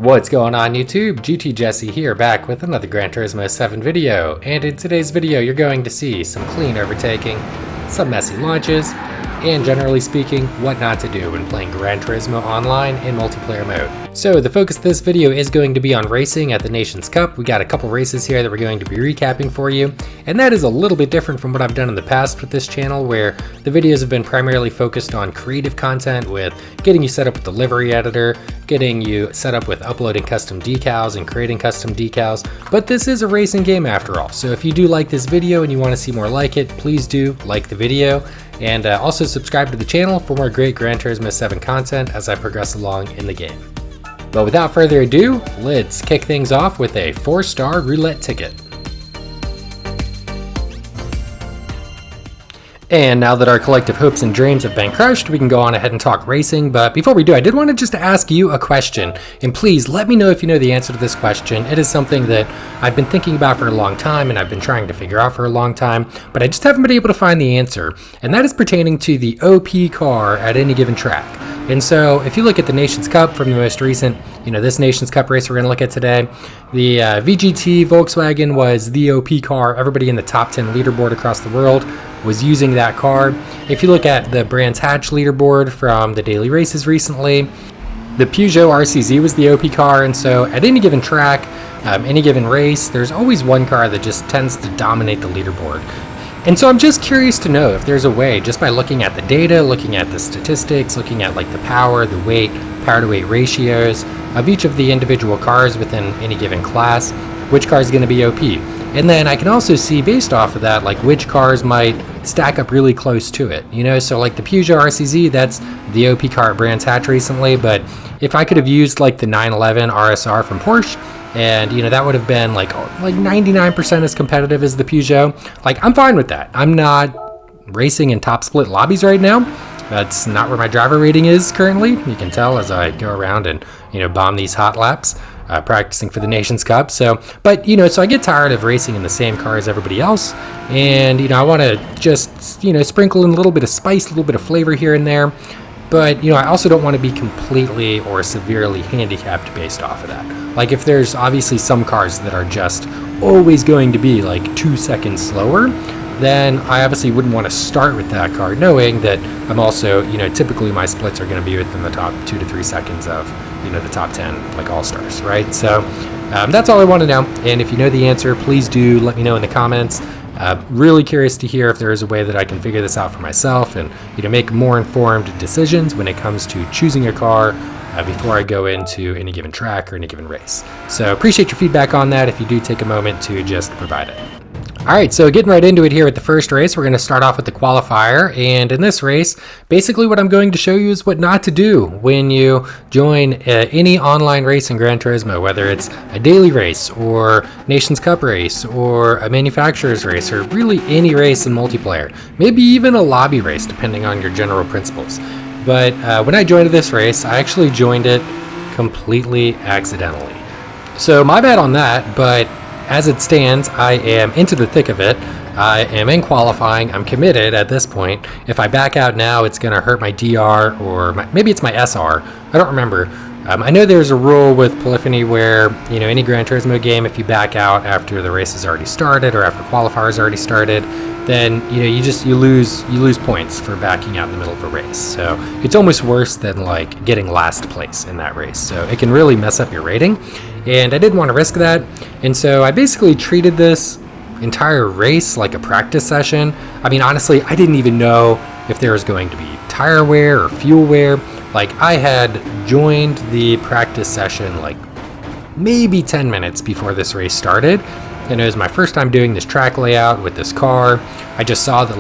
What's going on YouTube? GT Jesse here, back with another Gran Turismo 7 video, and in today's video you're going to see some clean overtaking, some messy launches, and generally speaking, what not to do when playing Gran Turismo online in multiplayer mode. So the focus of this video is going to be on racing at the Nations Cup. We got a couple races here that we're going to be recapping for you, and that is a little bit different from what I've done in the past with this channel, where the videos have been primarily focused on creative content with getting you set up with the livery editor, getting you set up with uploading custom decals and creating custom decals. But this is a racing game after all, so if you do like this video and you want to see more like it, please do like the video, and also subscribe to the channel for more great Gran Turismo 7 content as I progress along in the game. But without further ado, let's kick things off with a 4-star roulette ticket. And now that our collective hopes and dreams have been crushed, we can go on ahead and talk racing. But before we do, I did want to just ask you a question. And please let me know if you know the answer to this question. It is something that I've been thinking about for a long time and I've been trying to figure out for a long time, but I just haven't been able to find the answer. And that is pertaining to the OP car at any given track. And so if you look at the Nations Cup from the most recent, this Nations Cup race we're going to look at today, the VGT Volkswagen was the OP car. Everybody in the top 10 leaderboard across the world was using that car. If you look at the Brands Hatch leaderboard from the daily races recently, the Peugeot RCZ was the OP car. And so at any given track, any given race, there's always one car that just tends to dominate the leaderboard. And so I'm just curious to know if there's a way, just by looking at the data, looking at the statistics, looking at like the power, the weight, power to weight ratios of each of the individual cars within any given class, which car is going to be OP. And then I can also see based off of that, like which cars might stack up really close to it, so like the Peugeot RCZ, that's the OP car at Brands Hatch recently, but if I could have used like the 911 RSR from Porsche, and that would have been like 99% as competitive as the Peugeot, like I'm fine with that. I'm not racing in top split lobbies right now. That's not where my driver rating is currently. You can tell as I go around and bomb these hot laps, practicing for the Nations Cup. So I get tired of racing in the same car as everybody else, and I want to just sprinkle in a little bit of spice, a little bit of flavor here and there. But I also don't want to be completely or severely handicapped based off of that. Like if there's obviously some cars that are just always going to be like 2 seconds slower, then I obviously wouldn't want to start with that car knowing that I'm also, typically my splits are going to be within the top 2 to 3 seconds of, the top 10, like all-stars, right? So that's all I want to know. And if you know the answer, please do let me know in the comments. Really curious to hear if there is a way that I can figure this out for myself and make more informed decisions when it comes to choosing a car before I go into any given track or any given race. So appreciate your feedback on that if you do take a moment to just provide it. Alright, so getting right into it here with the first race, we're going to start off with the qualifier, and in this race, basically what I'm going to show you is what not to do when you join any online race in Gran Turismo, whether it's a daily race or Nations Cup race or a manufacturer's race or really any race in multiplayer, maybe even a lobby race depending on your general principles. But when I joined this race, I actually joined it completely accidentally. So my bad on that, but as it stands, I am into the thick of it. I am in qualifying. I'm committed at this point. If I back out now, it's going to hurt my DR or maybe it's my SR. I don't remember. I know there's a rule with Polyphony where, any Gran Turismo game, if you back out after the race has already started or after qualifiers already started, then you lose points for backing out in the middle of a race. So it's almost worse than like getting last place in that race. So it can really mess up your rating, and I didn't want to risk that. And so I basically treated this entire race like a practice session. I mean, honestly, I didn't even know if there was going to be tire wear or fuel wear. Like I had joined the practice session like maybe 10 minutes before this race started. And it was my first time doing this track layout with this car. I just saw that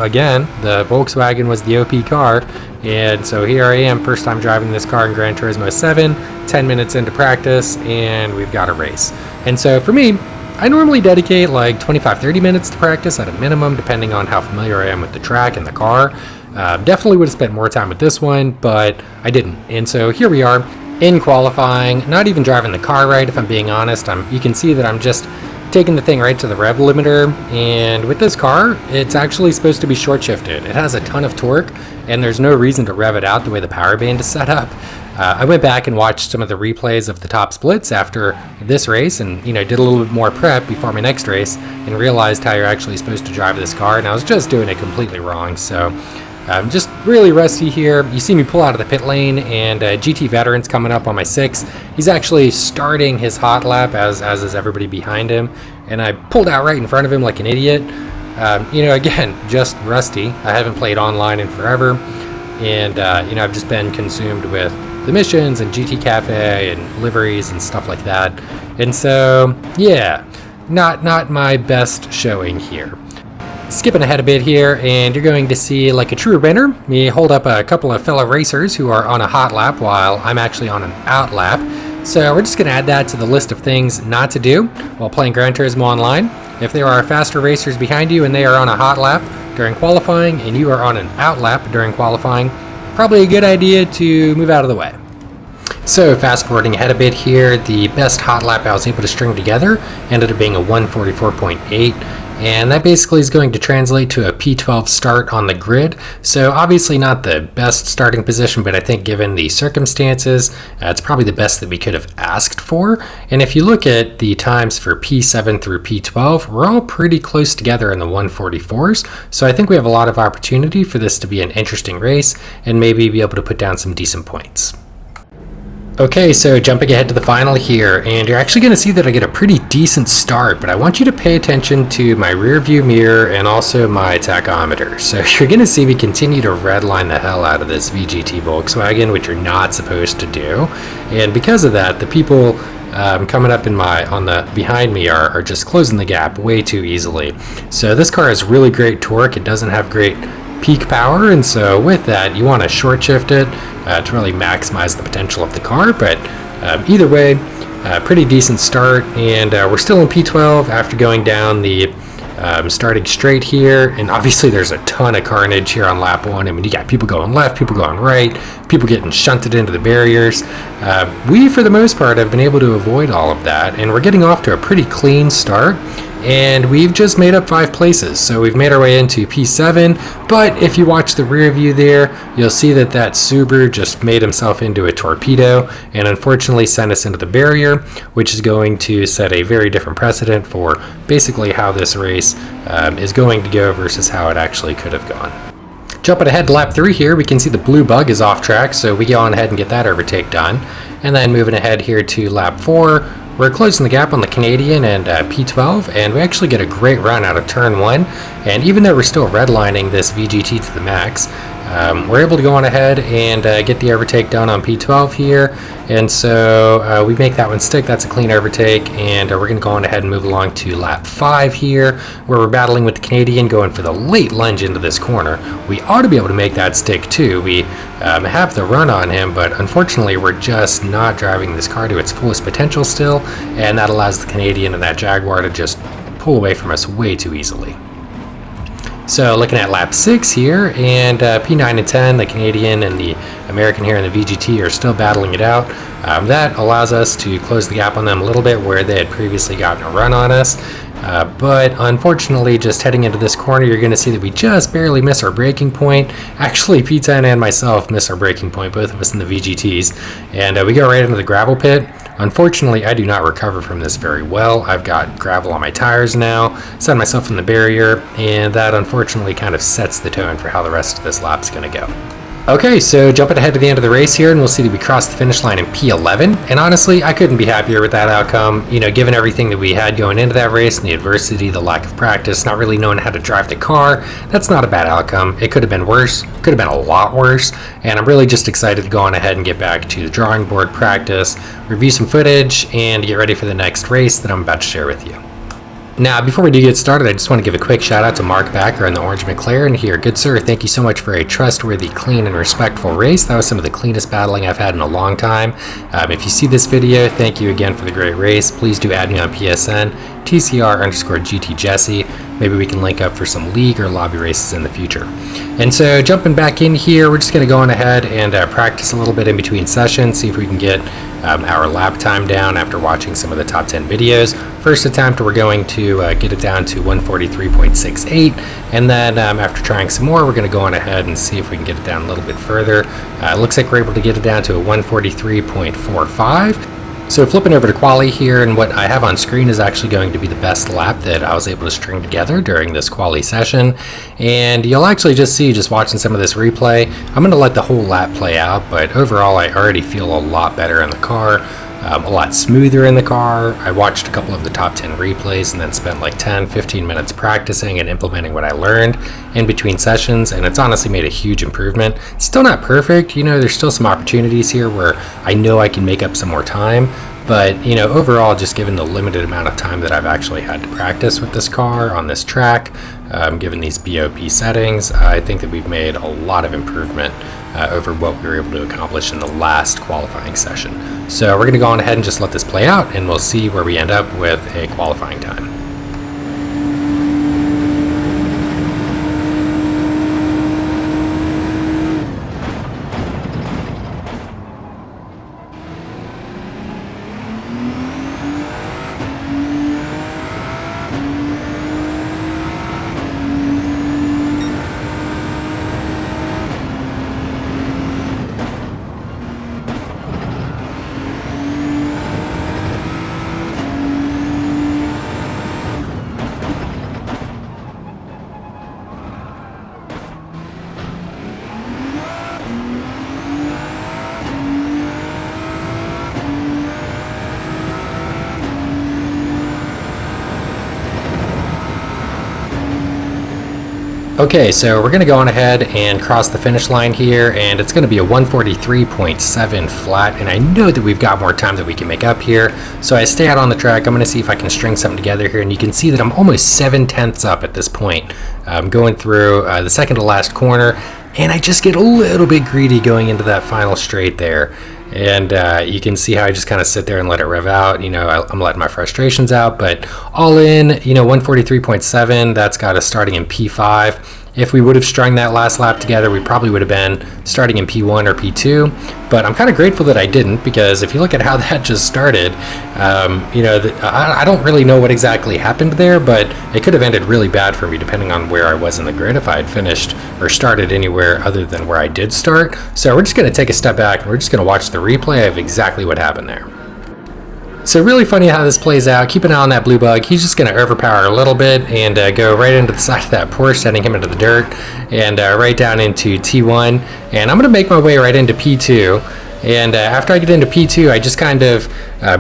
again, the Volkswagen was the OP car. And so here I am, first time driving this car in Gran Turismo 7, 10 minutes into practice, and we've got a race. And so for me, I normally dedicate like 25-30 minutes to practice at a minimum, depending on how familiar I am with the track and the car. Definitely would have spent more time with this one, but I didn't. And so here we are in qualifying, not even driving the car right, if I'm being honest. You can see that I'm just taking the thing right to the rev limiter, and with this car, it's actually supposed to be short shifted. It has a ton of torque, and there's no reason to rev it out the way the power band is set up. I went back and watched some of the replays of the top splits after this race and, did a little bit more prep before my next race and realized how you're actually supposed to drive this car, and I was just doing it completely wrong. So I'm just really rusty here. You see me pull out of the pit lane, and GT Veteran's coming up on my 6. He's actually starting his hot lap, as is everybody behind him, and I pulled out right in front of him like an idiot. Again, just rusty. I haven't played online in forever, and I've just been consumed with the missions and GT Cafe and liveries and stuff like that. And so, yeah, not my best showing here. Skipping ahead a bit here, and you're going to see, like a true winner, me hold up a couple of fellow racers who are on a hot lap while I'm actually on an out lap. So we're just going to add that to the list of things not to do while playing Gran Turismo Online. If there are faster racers behind you and they are on a hot lap during qualifying and you are on an out lap during qualifying, probably a good idea to move out of the way. So fast forwarding ahead a bit here, the best hot lap I was able to string together ended up being a 144.8. And that basically is going to translate to a P12 start on the grid. So obviously not the best starting position, but I think given the circumstances, it's probably the best that we could have asked for. And if you look at the times for P7 through P12, we're all pretty close together in the 144s. So I think we have a lot of opportunity for this to be an interesting race and maybe be able to put down some decent points. Okay, so jumping ahead to the final here, and you're actually going to see that I get a pretty decent start, but I want you to pay attention to my rear view mirror and also my tachometer. So you're going to see me continue to redline the hell out of this VGT Volkswagen, which you're not supposed to do. And because of that, the people coming up behind me are just closing the gap way too easily. So this car has really great torque. It doesn't have great peak power, and so with that you want to short shift it to really maximize the potential of the car. But either way, pretty decent start, and we're still in P12 after going down the starting straight here, and obviously there's a ton of carnage here on lap 1. I mean, you got people going left, people going right, people getting shunted into the barriers. We for the most part have been able to avoid all of that, and we're getting off to a pretty clean start. And we've just made up 5 places, so we've made our way into P7, but if you watch the rear view there, you'll see that Subaru just made himself into a torpedo and unfortunately sent us into the barrier, which is going to set a very different precedent for basically how this race is going to go versus how it actually could have gone. Jumping ahead to lap 3 here, we can see the blue bug is off track, so we go on ahead and get that overtake done. And then moving ahead here to lap 4, we're closing the gap on the Canadian and P12, and we actually get a great run out of turn 1. And even though we're still redlining this VGT to the max, we're able to go on ahead and get the overtake done on P12 here. And so we make that one stick. That's a clean overtake, and we're going to go on ahead and move along to lap 5 here, where we're battling with the Canadian, going for the late lunge into this corner. We ought to be able to make that stick too. We have the run on him, but unfortunately we're just not driving this car to its fullest potential still, and that allows the Canadian and that Jaguar to just pull away from us way too easily. So looking at lap 6 here, and P9 and 10, the Canadian and the American here in the VGT are still battling it out. That allows us to close the gap on them a little bit where they had previously gotten a run on us. But unfortunately, just heading into this corner, you're going to see that we just barely miss our braking point. Actually, P10 and myself miss our braking point, both of us in the VGTs. And we go right into the gravel pit. Unfortunately, I do not recover from this very well. I've got gravel on my tires now, set myself in the barrier, and that unfortunately kind of sets the tone for how the rest of this lap's going to go. Okay, so jumping ahead to the end of the race here, and we'll see that we crossed the finish line in P11, and honestly, I couldn't be happier with that outcome. You know, given everything that we had going into that race, and the adversity, the lack of practice, not really knowing how to drive the car, that's not a bad outcome. It could have been worse, could have been a lot worse, and I'm really just excited to go on ahead and get back to the drawing board practice, review some footage, and get ready for the next race that I'm about to share with you. Now, before we do get started, I just want to give a quick shout out to Mark Backer and the Orange McLaren here. Good sir, thank you so much for a trustworthy, clean, and respectful race. That was some of the cleanest battling I've had in a long time. If you see this video, thank you again for the great race. Please do add me on PSN, TCR_GT Jesse. maybe we can link up for some league or lobby races in the future. And so jumping back in here, we're just going to go on ahead and practice a little bit in between sessions, see if we can get our lap time down after watching some of the top 10 videos. First attempt, we're going to get it down to 143.68, and then after trying some more, we're going to go on ahead and see if we can get it down a little bit further. It looks like we're able to get it down to a 143.45. So flipping over to quali here, and what I have on screen is actually going to be the best lap that I was able to string together during this quali session. And you'll actually just see, just watching some of this replay, I'm going to let the whole lap play out, but overall I already feel a lot better in the car. A lot smoother in the car. I watched a couple of the top 10 replays and then spent like 10-15 minutes practicing and implementing what I learned in between sessions, and it's honestly made a huge improvement. Still not perfect, you know, there's still some opportunities here where I know I can make up some more time, but you know, overall, just given the limited amount of time that I've actually had to practice with this car on this track, given these BOP settings, I think that we've made a lot of improvement over what we were able to accomplish in the last qualifying session. So we're going to go on ahead and just let this play out, and we'll see where we end up with a qualifying time. Okay, so we're going to go on ahead and cross the finish line here, and it's going to be a 143.7 flat, and I know that we've got more time that we can make up here, so I stay out on the track. I'm going to see if I can string something together here, and you can see that I'm almost 7/10 up at this point, going through the second to last corner, and I just get a little bit greedy going into that final straight there. And you can see how I just kind of sit there and let it rev out. You know, I'm letting my frustrations out, but all in, you know, 143.7, that's got us starting in P5. If we would have strung that last lap together, we probably would have been starting in P1 or P2, but I'm kind of grateful that I didn't, because if you look at how that just started, you know, I don't really know what exactly happened there, but it could have ended really bad for me depending on where I was in the grid if I had finished or started anywhere other than where I did start. So we're just going to take a step back and we're just going to watch the replay of exactly what happened there. So really funny how this plays out. Keep an eye on that blue bug. He's just going to overpower a little bit and go right into the side of that Porsche, sending him into the dirt, and right down into T1. And I'm going to make my way right into P2. And after I get into P2, I just kind of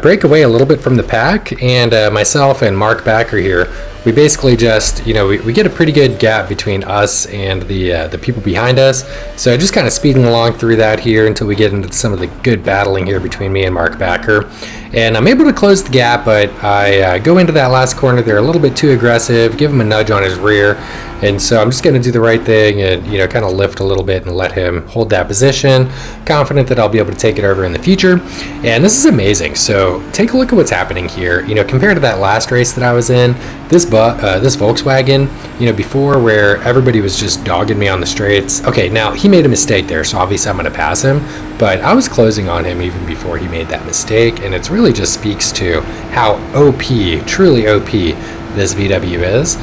break away a little bit from the pack, and myself and Mark Backer here, we basically just, you know, we get a pretty good gap between us and the people behind us. So just kind of speeding along through that here until we get into some of the good battling here between me and Mark Backer. And I'm able to close the gap, but I go into that last corner. They're a little bit too aggressive, give him a nudge on his rear. And so I'm just going to do the right thing and, you know, kind of lift a little bit and let him hold that position. Confident that I'll be able to take it over in the future. And this is amazing. So take a look at what's happening here. You know, compared to that last race that I was in, this Volkswagen, you know, before, where everybody was just dogging me on the straights. Okay, now he made a mistake there, so obviously I'm going to pass him, but I was closing on him even before he made that mistake, and it really just speaks to how OP, truly OP, this VW is,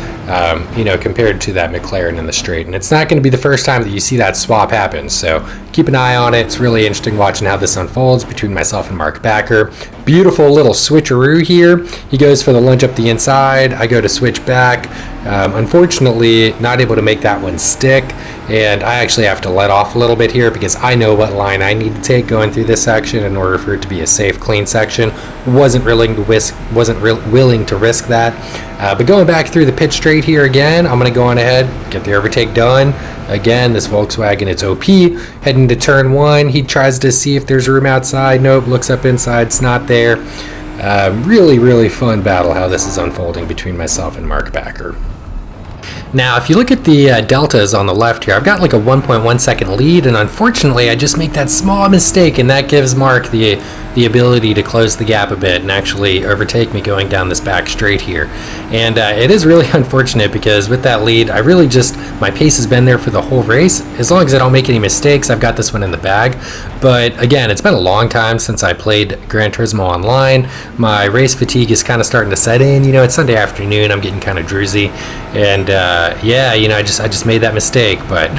you know, compared to that McLaren in the straight. And it's not going to be the first time that you see that swap happen, so keep an eye on it. It's really interesting watching how this unfolds between myself and Mark Backer. Beautiful little switcheroo here. He goes for the lunge up the inside. I go to switch back. Unfortunately, not able to make that one stick, and I actually have to let off a little bit here because I know what line I need to take going through this section in order for it to be a safe, clean section. Wasn't willing to risk that. But going back through the pit straight here again, I'm going to go on ahead, get the overtake done. Again, this Volkswagen, it's OP. Heading to turn one, he tries to see if there's room outside. Nope, looks up inside, it's not there. Really, really fun battle how this is unfolding between myself and Mark Backer. Now, if you look at the deltas on the left here, I've got like a 1.1 second lead, and unfortunately, I just make that small mistake, and that gives Mark the the ability to close the gap a bit and actually overtake me going down this back straight here. And it is really unfortunate because with that lead, I really just, my pace has been there for the whole race. As long as I don't make any mistakes, I've got this one in the bag. But again, it's been a long time since I played Gran Turismo online. My race fatigue is kind of starting to set in. You know, it's Sunday afternoon, I'm getting kind of drowsy. And yeah, you know, I just made that mistake. But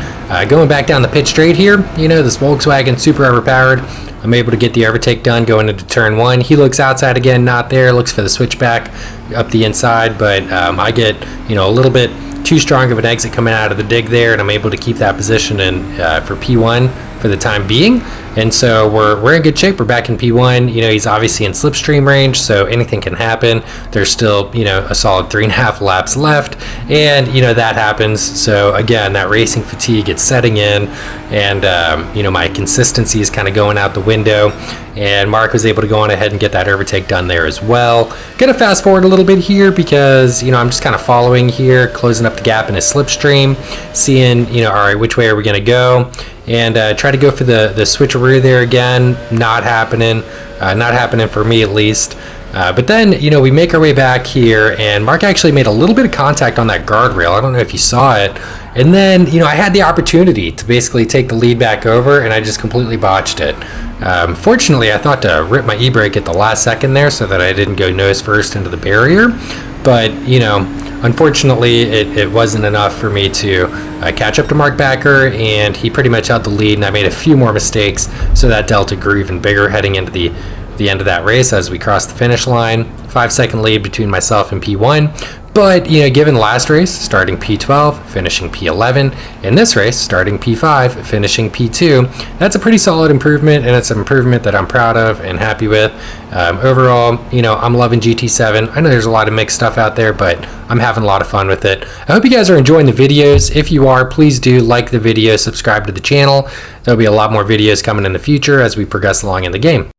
going back down the pit straight here, you know, this Volkswagen super overpowered. I'm able to get the overtake done going into turn 1. He looks outside again, not there. Looks for the switchback up the inside, but I get, you know, a little bit too strong of an exit coming out of the dig there, and I'm able to keep that position in for P1 for the time being. And so we're in good shape. We're back in P1. You know, he's obviously in slipstream range, so anything can happen. There's still, you know, a solid 3.5 laps left, and you know that happens. So again, that racing fatigue is setting in, and you know, my consistency is kind of going out the window. And Mark was able to go on ahead and get that overtake done there as well. Gonna fast forward a little bit here because, you know, I'm just kind of following here, closing up the gap in his slipstream, seeing, you know, all right, which way are we gonna go? And try to go for the switcheroo there again. Not happening for me at least. But then, you know, we make our way back here, and Mark actually made a little bit of contact on that guardrail. I don't know if you saw it. And then, you know, I had the opportunity to basically take the lead back over, and I just completely botched it. Fortunately, I thought to rip my e-brake at the last second there so that I didn't go nose first into the barrier. But, you know, unfortunately, it wasn't enough for me to catch up to Mark Backer, and he pretty much held the lead, and I made a few more mistakes, so that delta grew even bigger heading into the end of that race as we crossed the finish line. 5-second lead between myself and P1. But, you know, given last race, starting P12, finishing P11, in this race, starting P5, finishing P2, that's a pretty solid improvement, and it's an improvement that I'm proud of and happy with. Overall, you know, I'm loving GT7. I know there's a lot of mixed stuff out there, but I'm having a lot of fun with it. I hope you guys are enjoying the videos. If you are, please do like the video, subscribe to the channel. There'll be a lot more videos coming in the future as we progress along in the game.